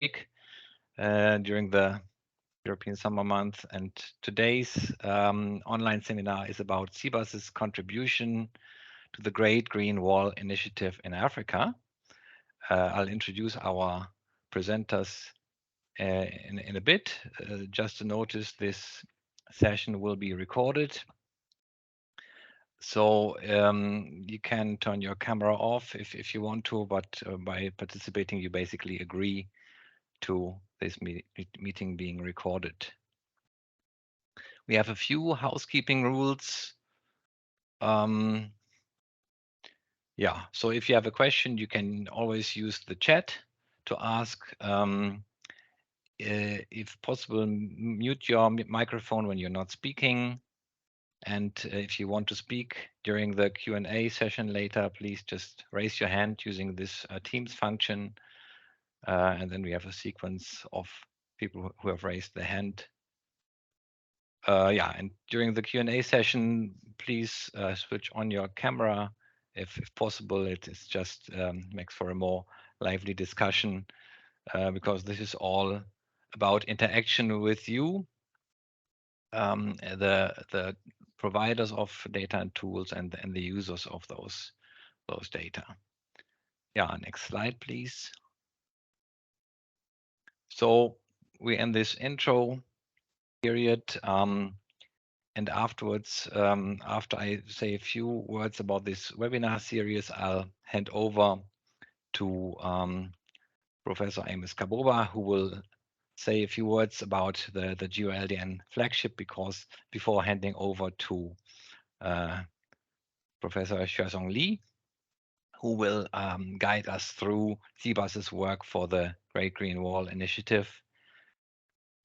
week during the European summer month. And today's online seminar is about CBAS's contribution to the Great Green Wall Initiative in Africa. I'll introduce our presenters in a bit. Just to notice, this session will be recorded. So you can turn your camera off if you want to, but by participating, you basically agree to this meeting being recorded. We have a few housekeeping rules. Yeah, so if you have a question, you can always use the chat to ask. If possible, mute your microphone when you're not speaking. And if you want to speak during the Q&A session later, please just raise your hand using this Teams function. And then we have a sequence of people who have raised their hand. Yeah, and during the Q&A session, please switch on your camera if possible. It is just makes for a more lively discussion because this is all about interaction with you, the providers of data and tools, and the users of those data. Yeah, next slide, please. So we end this intro period. And afterwards, after I say a few words about this webinar series, I'll hand over to Professor Amos Kaboba, who will say a few words about the GEO-LDN flagship, because before handing over to Professor Xuezong Li, who will guide us through CBAS's work for the Great Green Wall Initiative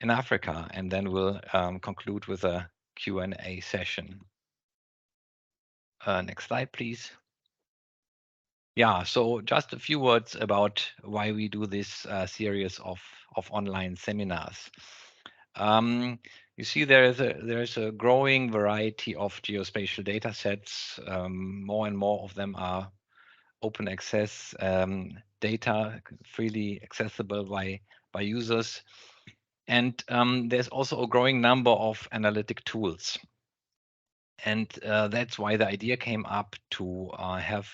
in Africa, and then we'll conclude with a Q&A session. Next slide, please. Yeah, so just a few words about why we do this series of online seminars. You see, there is a growing variety of geospatial data sets. More and more of them are open access data, freely accessible by users. And there's also a growing number of analytic tools. And that's why the idea came up to have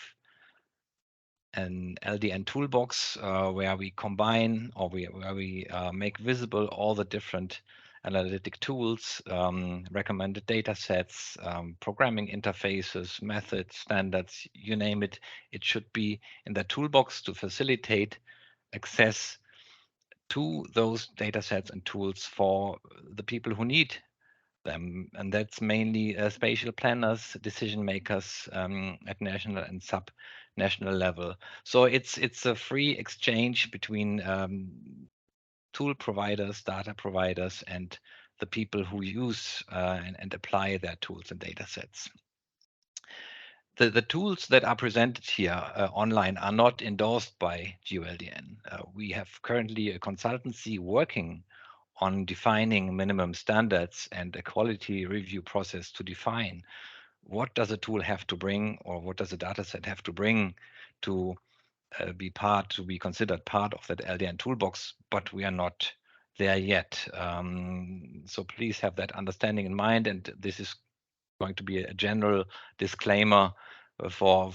an LDN toolbox where we combine, or where we make visible all the different analytic tools, recommended data sets, programming interfaces, methods, standards, you name it. It should be in the toolbox to facilitate access to those data sets and tools for the people who need them. And that's mainly spatial planners, decision makers at national and sub-national level. So it's a free exchange between tool providers, data providers, and the people who use and apply their tools and data sets. The tools that are presented here online are not endorsed by GEO-LDN. We have currently a consultancy working on defining minimum standards and a quality review process to define what does a tool have to bring, or what does a data set have to bring to be considered part of that LDN toolbox, but we are not there yet. So please have that understanding in mind, and this is going to be a general disclaimer for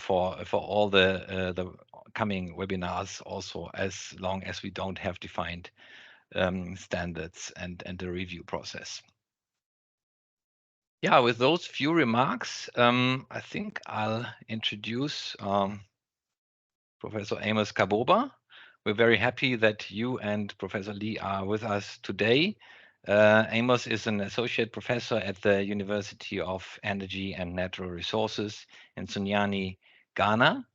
all the coming webinars, also, as long as we don't have defined standards and the review process. Yeah, with those few remarks, I think I'll introduce Professor Amos Kaboba. We're very happy that you and Professor Lee are with us today. Amos is an associate professor at the University of Energy and Natural Resources in Sunyani, Ghana.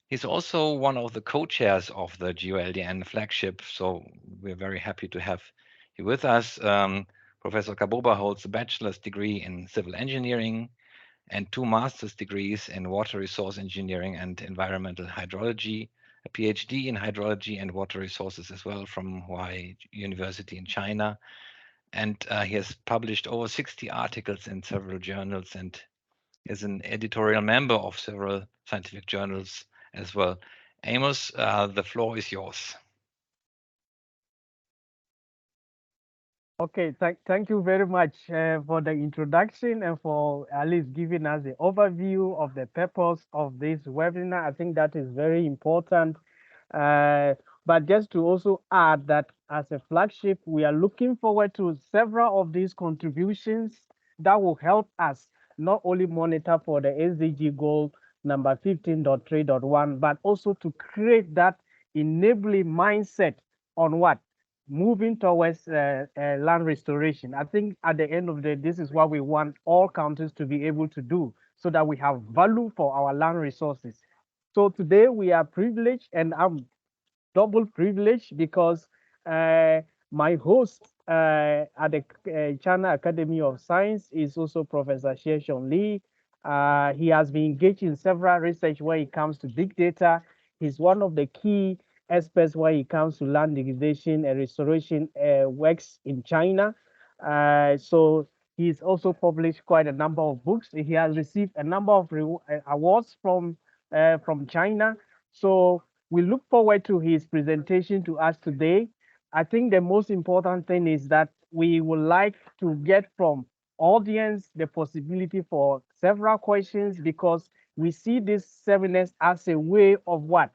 He's also one of the co-chairs of the GEO-LDN flagship, so we're very happy to have you with us. Professor Kaboba holds a bachelor's degree in civil engineering and 2 master's degrees in water resource engineering and environmental hydrology, a PhD in hydrology and water resources as well from Huai University in China. And he has published over 60 articles in several journals and is an editorial member of several scientific journals as well. Amos, the floor is yours. Okay, thank you very much for the introduction and for at least giving us the overview of the purpose of this webinar. I think that is very important. Uh, but just to also add that as a flagship, we are looking forward to several of these contributions that will help us not only monitor for the SDG goal number 15.3.1, but also to create that enabling mindset on what? Moving towards land restoration. I think at the end of the day, this is what we want all countries to be able to do so that we have value for our land resources. So today we are privileged, and I'm double privilege because uh, my host at the China Academy of Science is also Professor Xie Li. He has been engaged in several research when it comes to big data. He's one of the key experts when it comes to land degradation and restoration works in China. So he's also published quite a number of books. He has received a number of awards from China. So we look forward to his presentation to us today. I think the most important thing is that we would like to get from audience the possibility for several questions because we see these seminars as a way of what?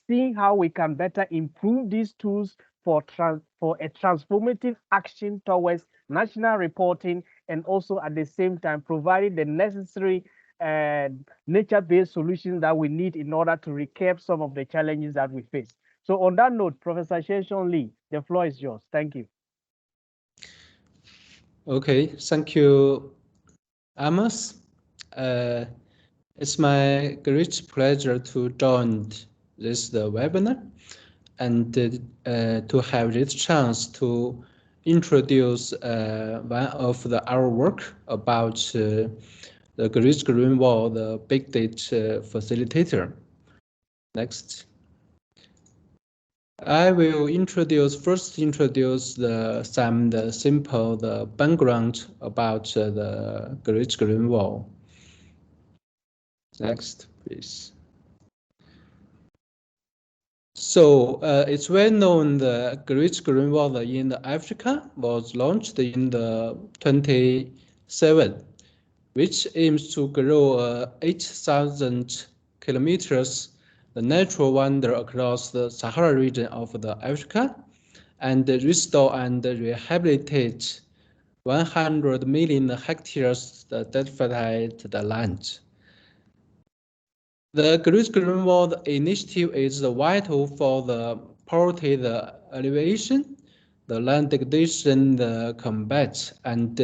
Seeing how we can better improve these tools for a transformative action towards national reporting and also at the same time providing the necessary nature-based solutions that we need in order to recap some of the challenges that we face. So on that note, Professor Sheshon Lee, the floor is yours. Thank you. Okay, thank you, Amos. Uh, it's my great pleasure to join this webinar and to have this chance to introduce one of our work about the Great Green Wall, the Big Data Facilitator. Next. I will first introduce the simple background about the Great Green Wall. Next, please. So it's well known the Great Green Wall in Africa was launched in the 27, which aims to grow 8,000 kilometers the natural wonder across the Sahara region of the Africa and restore and rehabilitate 100 million hectares desertified land. The Great Green Wall initiative is vital for the poverty the alleviation, the land degradation the combat, and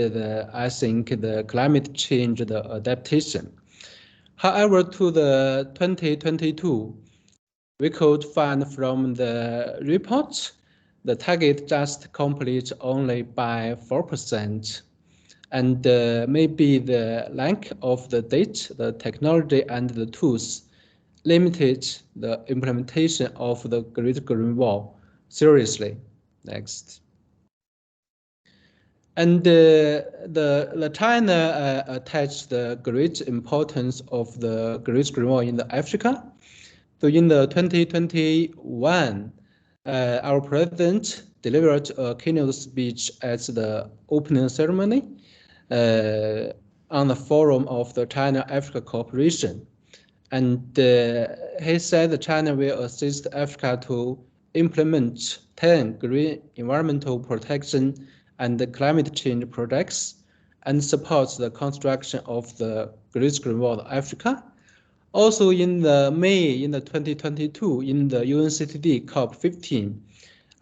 I think the climate change the adaptation. However, to the 2022, we could find from the report the target just complete only by 4%. And maybe the lack of the data, the technology, and the tools limited the implementation of the Great Green Wall seriously. Next. And the China attached the great importance of the Great Green Wall in the Africa. So in the 2021, our president delivered a keynote speech at the opening ceremony on the forum of the China-Africa Cooperation. And he said that China will assist Africa to implement 10 green environmental protection and climate change projects and support the construction of the Great Green Wall of Africa. Also in the May in the 2022 in the UNCTD COP15,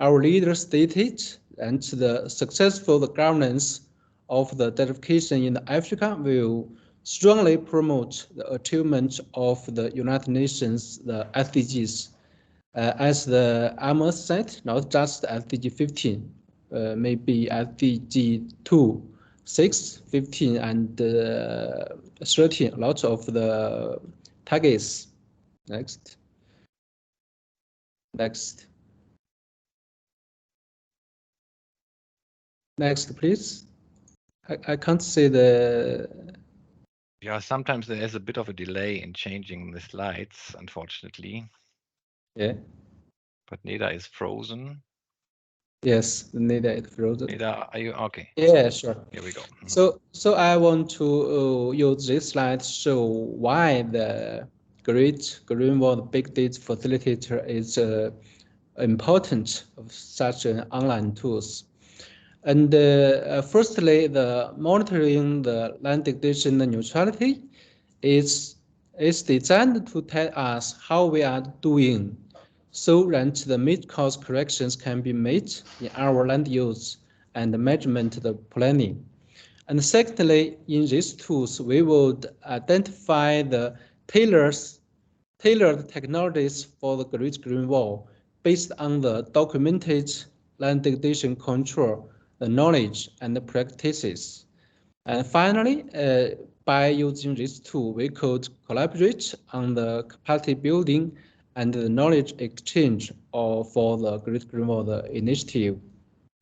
our leaders stated and the successful governance of the desertification in Africa will strongly promote the achievement of the United Nations the SDGs. As the Amos said, not just SDG 15, maybe SDG 2, 6, 15, and 13, lots of the targets. Next. Next. Next, please. I can't see the. Yeah, sometimes there is a bit of a delay in changing the slides, unfortunately. Yeah. But NEDA is frozen. Yes, Nida is frozen. Nida, are you okay? Yeah, sure. Here we go. So I want to use this slide to show why the Great Green Wall Big Data Facilitator is important of such an online tools. And firstly, the monitoring the land degradation neutrality is designed to tell us how we are doing, so that the mid-course corrections can be made in our land use and measurement the planning. And secondly, in these tools, we would identify the tailored technologies for the Great Green Wall based on the documented land degradation control, the knowledge, and the practices. And finally, by using this tool, we could collaborate on the capacity building and the knowledge exchange for the Great Green Wall initiative.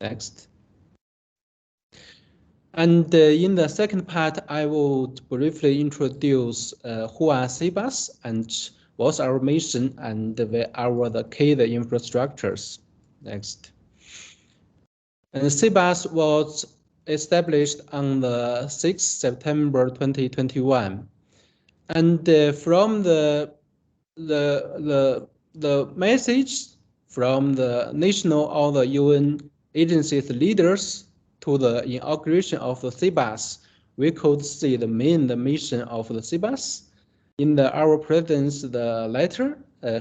Next. And in the second part, I will briefly introduce who are CBAS and what's our mission and our the key infrastructures. Next. And CBAS was established on the 6th September 2021. And from the message from the national or the UN agencies leaders to the inauguration of the CBAS, we could see the mission of the CBAS. In our president's letter,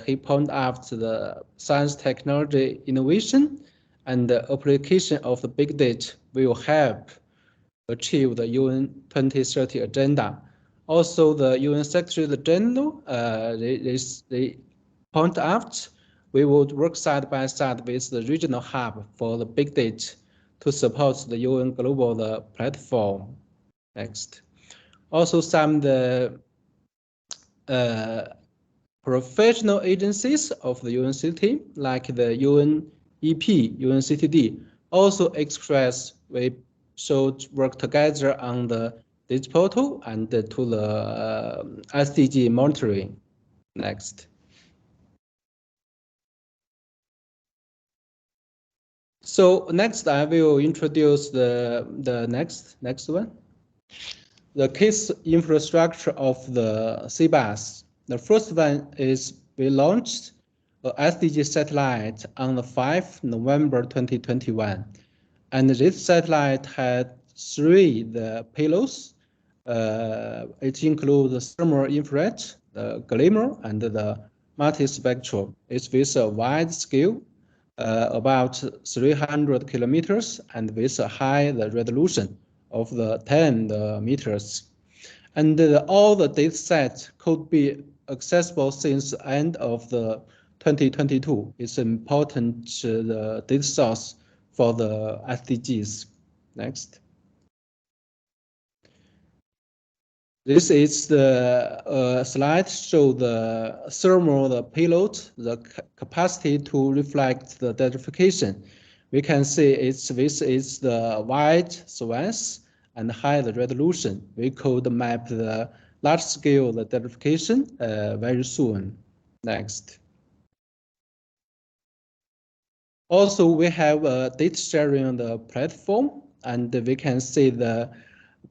he pointed out the science, technology, innovation, and the application of the big data will help achieve the UN 2030 agenda. Also, the UN Secretary General, they point out we would work side by side with the regional hub for the big data to support the UN global platform. Next. Also, some the professional agencies of the UN team, like the UNEP, UNCTD, also express we should work together on the data portal and to the SDG monitoring. Next. So next, I will introduce the next one. The case infrastructure of the CBAS. The first one is we launched a SDG satellite on the 5th November 2021. And this satellite had three the payloads. It includes the thermal infrared, the glimmer, and the multispectral. It's with a wide scale, about 300 kilometers, and with a high resolution of the 10 meters. And all the data sets could be accessible since the end of the 2022. It's important the data source for the SDGs. Next. This is the slide show the thermal the payload, the capacity to reflect the deitrification. We can see this is the wide swath and high the resolution. We could map the large scale the deitrification very soon. Next. Also, we have a data sharing on the platform, and we can see the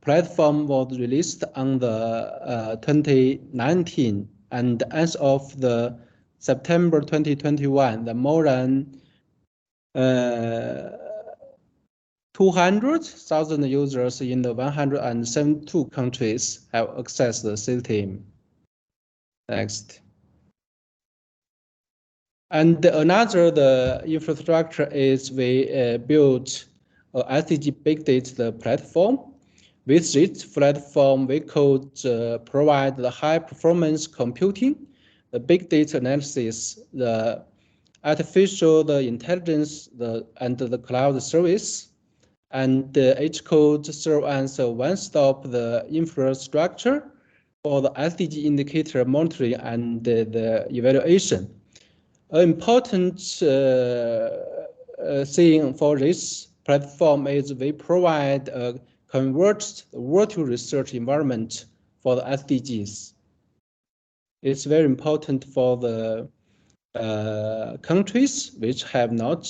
platform was released on the 2019, and as of the September 2021, the more than 200,000 users in the 172 countries have accessed the system. Next. And another the infrastructure is we built a SDG Big Data platform. With this platform, we could provide the high performance computing, the big data analysis, the artificial intelligence, and the cloud service. And it could serve as a one-stop the infrastructure for the SDG indicator monitoring and the evaluation. An important thing for this platform is we provide a converged virtual research environment for the SDGs. It's very important for the countries which have not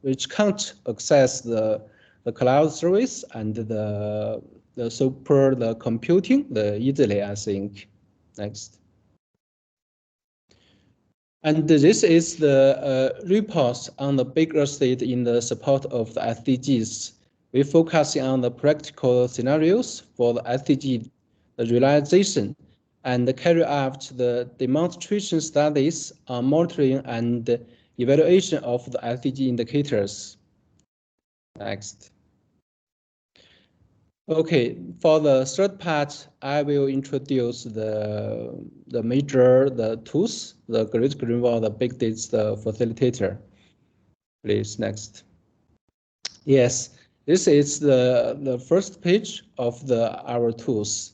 which can't access the cloud service and the computing easily, I think. Next. And this is the report on the bigger state in the support of the SDGs. We focusing on the practical scenarios for the SDG realization and carry out the demonstration studies on monitoring and evaluation of the SDG indicators. Next. Okay, for the third part, I will introduce the major tools, the Great Green Wall, the big data facilitator. Please, next. Yes, this is the first page of our tools.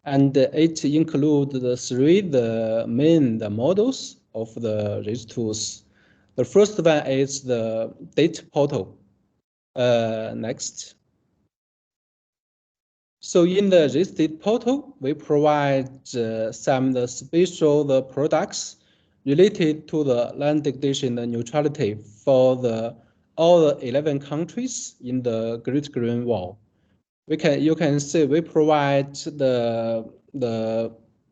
And it includes the main models of these tools. The first one is the data portal. Next. So in this data portal, we provide some spatial products related to the land degradation neutrality for all the 11 countries in the Great Green Wall. You can see we provide the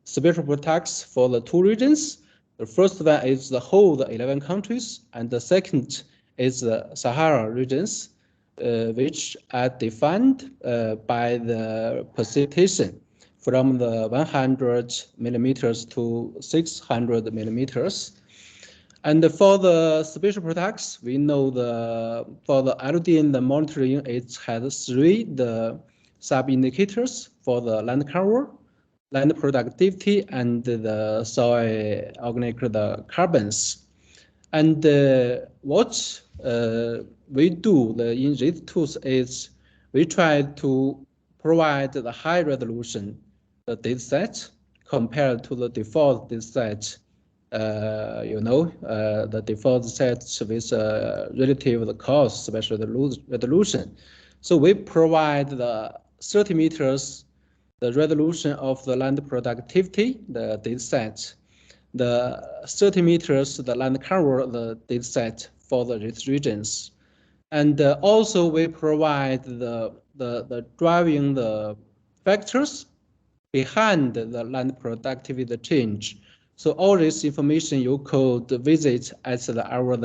spatial products for the two regions. The first one is the whole 11 countries, and the second is the Sahara regions, which are defined by the precipitation from the 100 millimeters to 600 millimeters. And for the spatial products, we know for the LDN monitoring, it has three sub-indicators for the land cover, land productivity, and the soil organic carbons. And what we do in these tools is we try to provide the high resolution data set compared to the default data set. The default set with relative cost spatial resolution. So we provide the 30 meters, the resolution of the land productivity, the data set, the 30 meters, the land cover, the data set for these regions. And also we provide the driving the factors behind the land productivity change. So all this information you could visit at our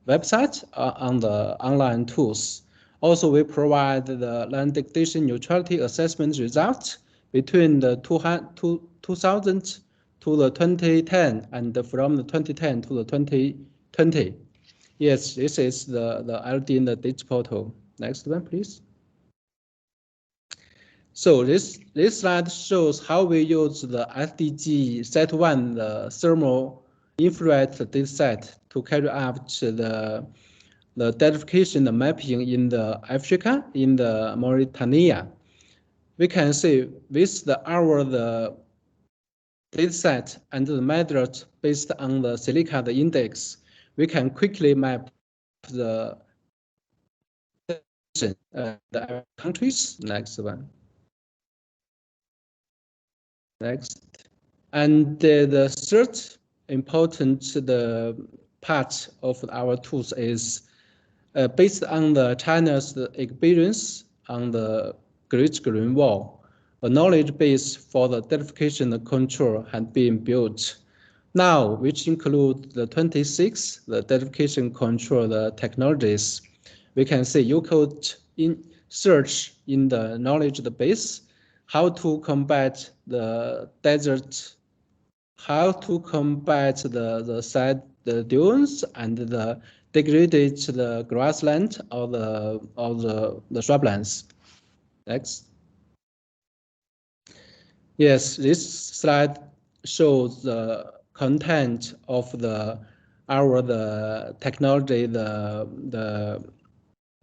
website on the online tools. Also, we provide the land degradation neutrality assessment results between the 2000 to the 2010 and from the 2010 to the 2020. Yes, this is the LDN data portal. Next one, please. So this slide shows how we use the SDG set 1, the thermal infrared data set, to carry out the identification, the mapping in the Africa, in the Mauritania. We can see with our data set and the methods based on the silica index, we can quickly map the countries. Next one. Next. And the third important part of our tools is based on China's experience on the Great Green Wall. A knowledge base for the identification control has been built now, which include the 26 the identification control technologies. We can see you could search in the knowledge base how to combat the desert, how to combat the sand dunes and the degraded grassland or the shrublands. Next. Yes, this slide shows the content of our technology, the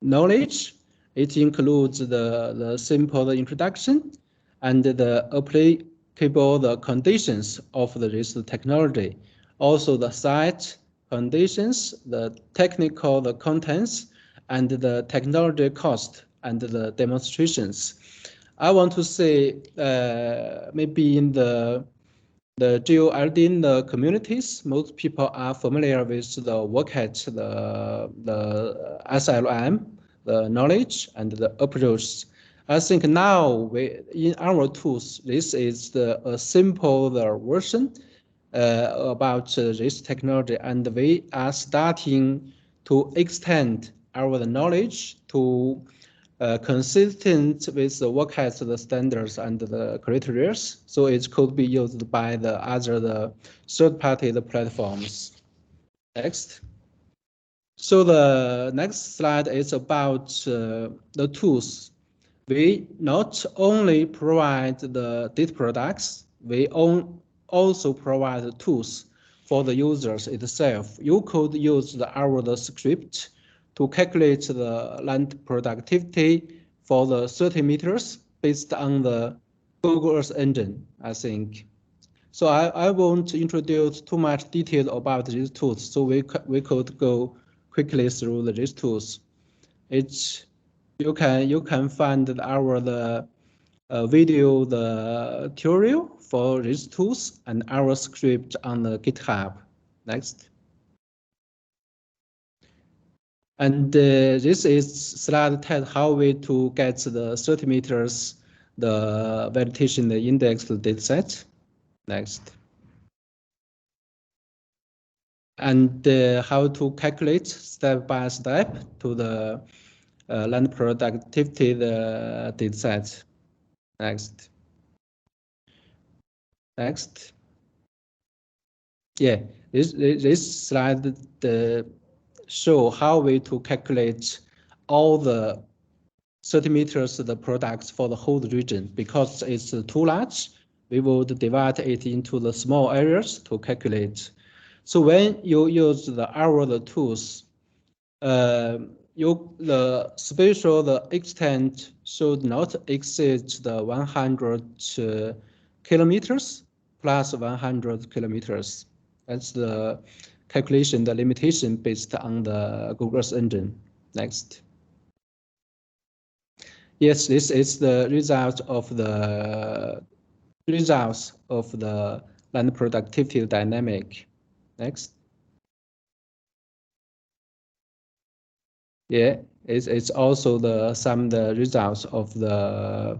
knowledge. It includes the simple introduction and the applicable conditions of this technology. Also the site conditions, the technical contents, and the technology cost and the demonstrations. I want to say maybe in the the GEO-LDN communities, most people are familiar with the WCAT, the SLM, the knowledge and the approach. I think now in our tools, this is a simple version about this technology, and we are starting to extend our knowledge to consistent with the WCAG the standards and the criteria, so it could be used by the other third-party platforms. Next. So the next slide is about the tools. We not only provide the data products, we also provide the tools for the users itself. You could use our script to calculate the land productivity for the 30 meters based on the Google Earth engine, I think. So I won't introduce too much detail about these tools, so we could go quickly through these tools. You can find our video tutorial for these tools and our script on the GitHub. Next. And this is slide 10, how we to get the 30 meters, the vegetation, the index dataset. Next. And how to calculate step by step to the land productivity the dataset. Next. Next. Yeah, this slide show how we to calculate all the 30 meters the products for the whole region. Because it's too large, we would divide it into the small areas to calculate. So when you use the tools, the spatial extent should not exceed the 100 kilometers plus 100 kilometers. That's the calculation, the limitation based on the Google Earth engine. Next. Yes, this is the result of the results of the land productivity dynamic. Next. Yeah, it's also some the results of the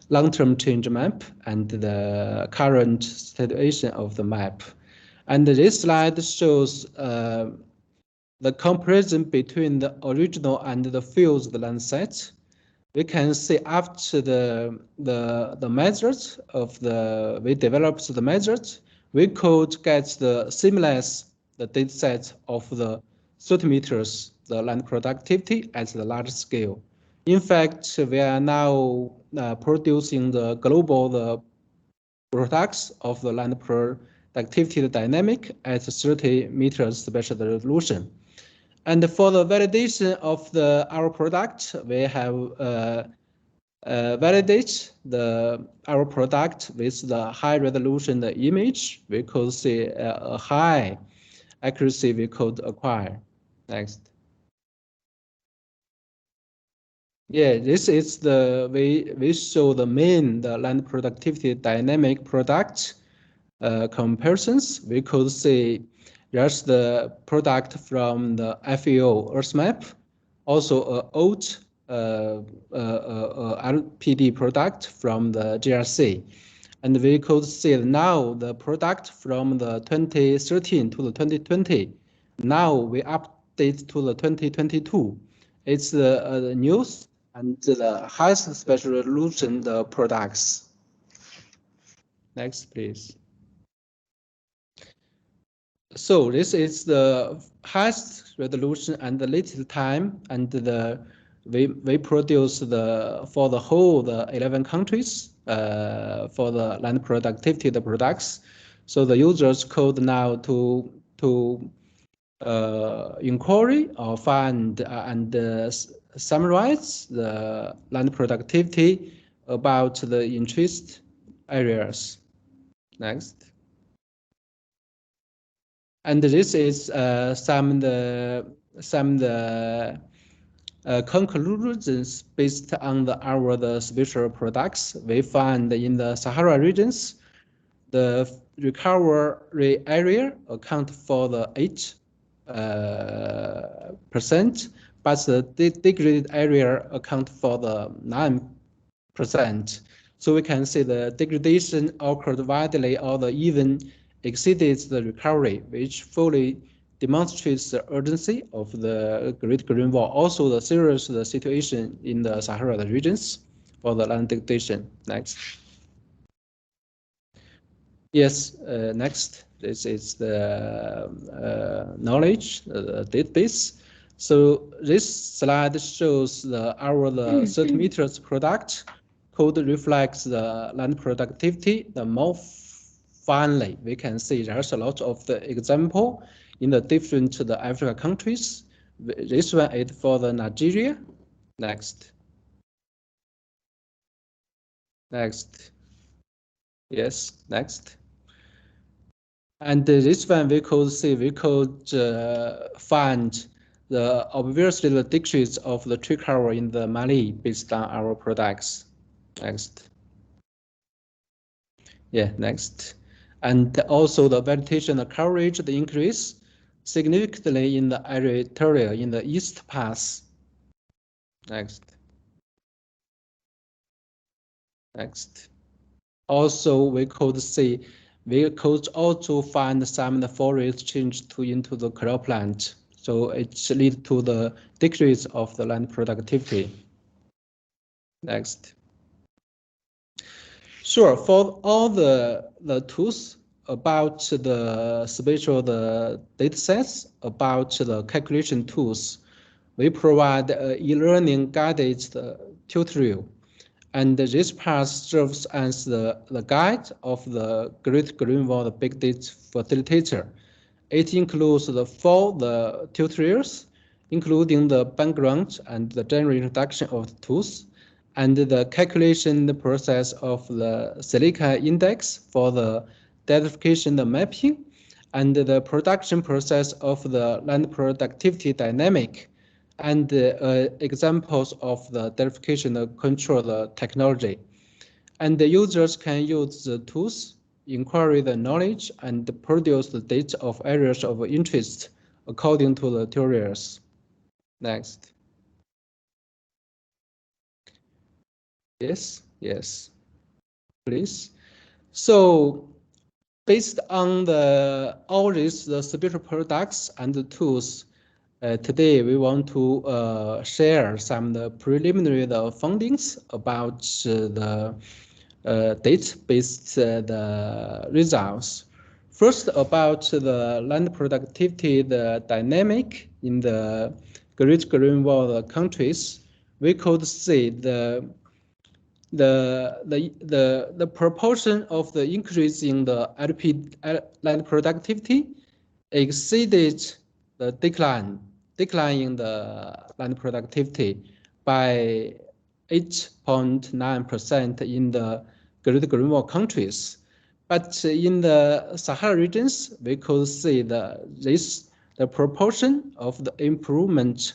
long-term change map and the current situation of the map. And this slide shows the comparison between the original and the fused land set. We can see after the measures of we developed the measures, we could get the seamless the data set of the 30 meters the land productivity at the large scale. In fact, we are now producing the global products of the land productivity dynamic at 30 meters spatial resolution. And for the validation of our product, we have validate our product with the high resolution image. We could see a high accuracy we could acquire. Next. Yeah, this is we show the main land productivity dynamic product comparisons. We could see there's the product from the FEO Earth map, also an old LPD product from the GRC. And we could see now the product from the 2013 to the 2020. Now we update to the 2022. It's the news and the highest spatial resolution the products. Next, please. So this is the highest resolution and the latest time, and we produce for the whole 11 countries for the land productivity the products. So the users could now to inquiry or find and summarize the land productivity about the interest areas. Next. And this is some conclusions based on our spatial products we find in the Sahara regions. The recovery area account for the 8%, but the degraded area account for the 9%. So we can see the degradation occurred widely or even exceeded the recovery, which fully demonstrates the urgency of the Great Green Wall, also the serious situation in the Sahara regions for the land degradation. Next. Yes, next, this is the knowledge database. So this slide shows the 30 meters product code reflects the land productivity. The more finely we can see there's a lot of the example in the different Africa countries. This one is for the Nigeria. Next. Next. Yes, next. And this one we could see, we could find obviously the decrease of the tree cover in the Mali based on our products. Next. Yeah, next. And also the vegetation coverage, the increase significantly in the area in the East Pass. Next. Next. Also, we could see, we could also find some forest change into the cropland. So it leads to the decrease of the land productivity. Next. Sure, for all the tools about the spatial data sets, about the calculation tools, we provide e-learning guided tutorial. And this part serves as the guide of the Great Green Wall Big Data Facilitator. It includes the 4 tutorials, including the background and the general introduction of the tools, and the calculation process of the silica index for the datafication, the mapping, and the production process of the land productivity dynamic, and examples of the datafication control technology. And the users can use the tools, inquiry the knowledge, and produce the data of areas of interest according to the tutorials. Next. Yes, yes, please. So based on all these the spatial products and the tools, today we want to share some preliminary findings about the data-based the results. First, about the land productivity, the dynamic in the Great Green Wall countries, we could see the proportion of the increase in the LP land productivity exceeded the decline in the land productivity by 8.9% in the Great Green Wall countries. But in the Sahara regions, we could see the proportion of the improvement.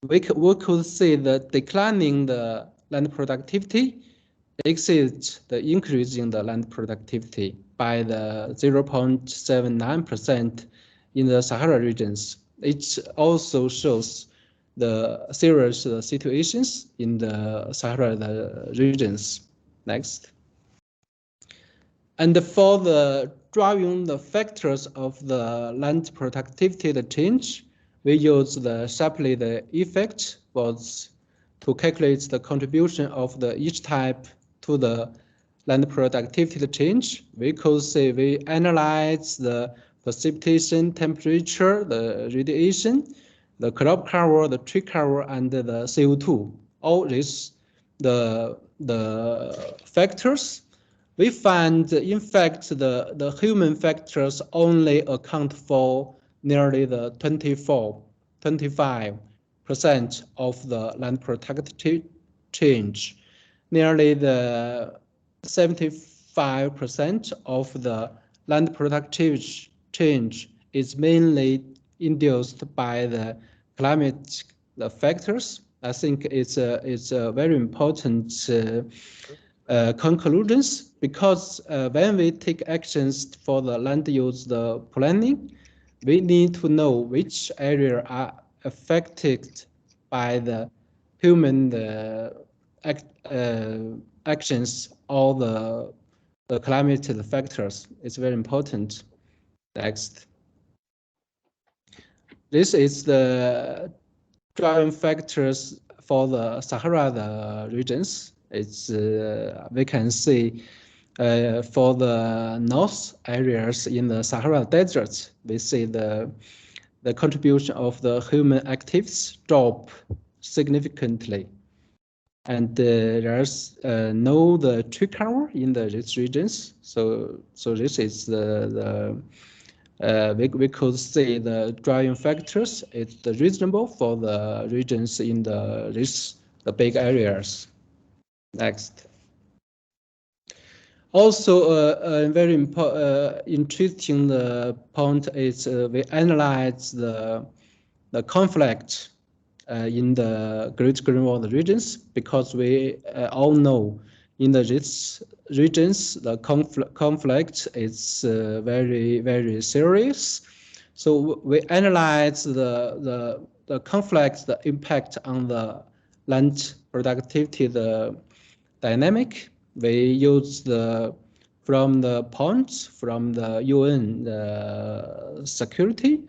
We could see the declining the land productivity exceeds the increase in the land productivity by the 0.79% in the Sahara regions. It also shows the serious situations in the Sahara regions. Next. And for the driving the factors of the land productivity change, we use the Shapley effect was to calculate the contribution of each type to the land productivity change. We could say we analyze the precipitation, temperature, the radiation, the crop cover, the tree cover, and the CO2. All these the factors. We find, in fact, the human factors only account for nearly the 25% of the land productivity change. Nearly the 75% of the land productivity change is mainly induced by the climate factors. I think it's a very important conclusions, because when we take actions for the land use the planning, we need to know which areas are affected by the human actions or the climate factors. It's very important. Next. This is the driving factors for the Sahara regions. It's we can see for the north areas in the Sahara Desert, we see the contribution of the human activities drop significantly. And there's no the tree cover in these regions. So this is we could see the driving factors. It's reasonable for the regions in the big areas. Next. Also, a very interesting point is we analyze the conflict in the Great Green Wall regions, because we all know in these regions the conflict is very serious. So we analyze the conflict, the impact on the land productivity, the dynamic. We use from the points from the UN security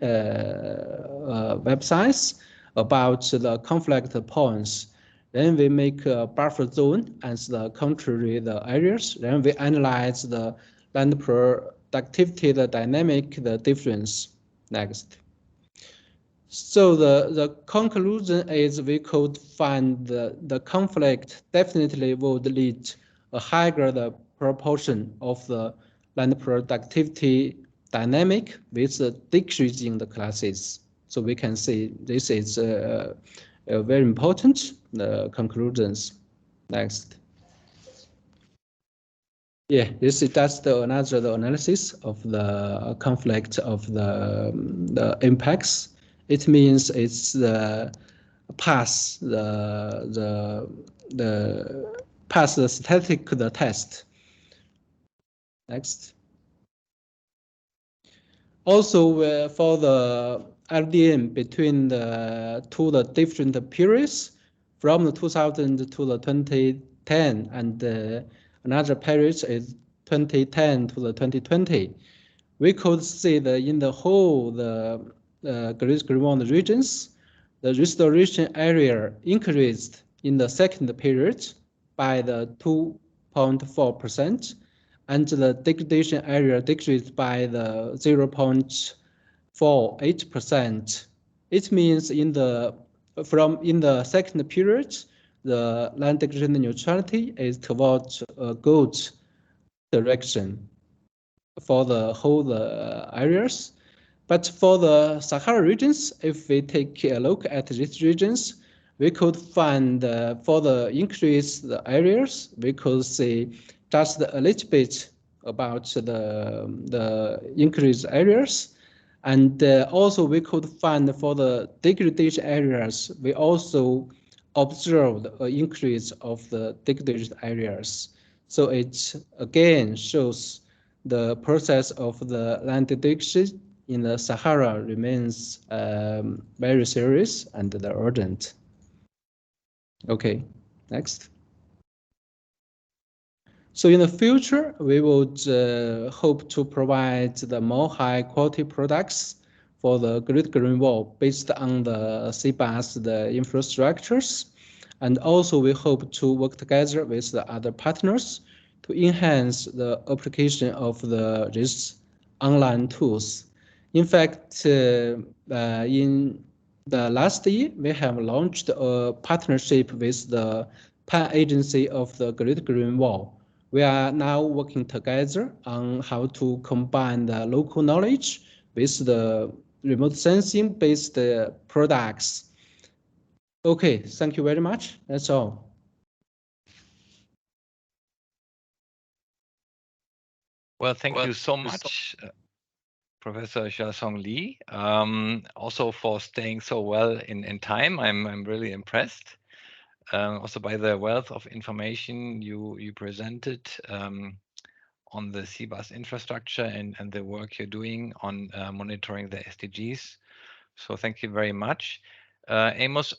websites about the conflict points. Then we make a buffer zone as the contrary the areas. Then we analyze the land productivity, the dynamic, the difference. Next. So the conclusion is we could find the conflict definitely would lead a higher the proportion of the land productivity dynamic with the decreasing the classes. So we can see this is very important conclusions. Next. Yeah, this is just another analysis of the conflict of the impacts. It means it's pass the static test. Next. Also, for the LDN between the different periods, from the 2000 to the 2010, and another period is 2010 to the 2020. We could see that in the whole Great Green Wall regions, the restoration area increased in the second period by the 2.4%, and the degradation area decreased by the 0.48%. It means in the second period, the land degradation neutrality is towards a good direction for the whole areas. But for the Sahara regions, if we take a look at these regions, we could find for the increased areas, we could see just a little bit about the increased areas. And also we could find for the degradation areas, we also observed an increase of the degraded areas. So it again shows the process of the land degradation in the Sahara remains very serious and urgent. Okay, next. So in the future, we would hope to provide the more high quality products for the Great Green Wall based on the CBAS, the infrastructures. And also we hope to work together with the other partners to enhance the application of these online tools. In fact, in the last year, we have launched a partnership with the Pan-Agency of the Great Green Wall. We are now working together on how to combine the local knowledge with the remote sensing based products. Okay, thank you very much. That's all. Well, thank you so much, Professor Xiaosong Li, also for staying so well in time. I'm really impressed. also by the wealth of information you presented on the CBAS infrastructure and the work you're doing on monitoring the SDGs. So thank you very much. Amos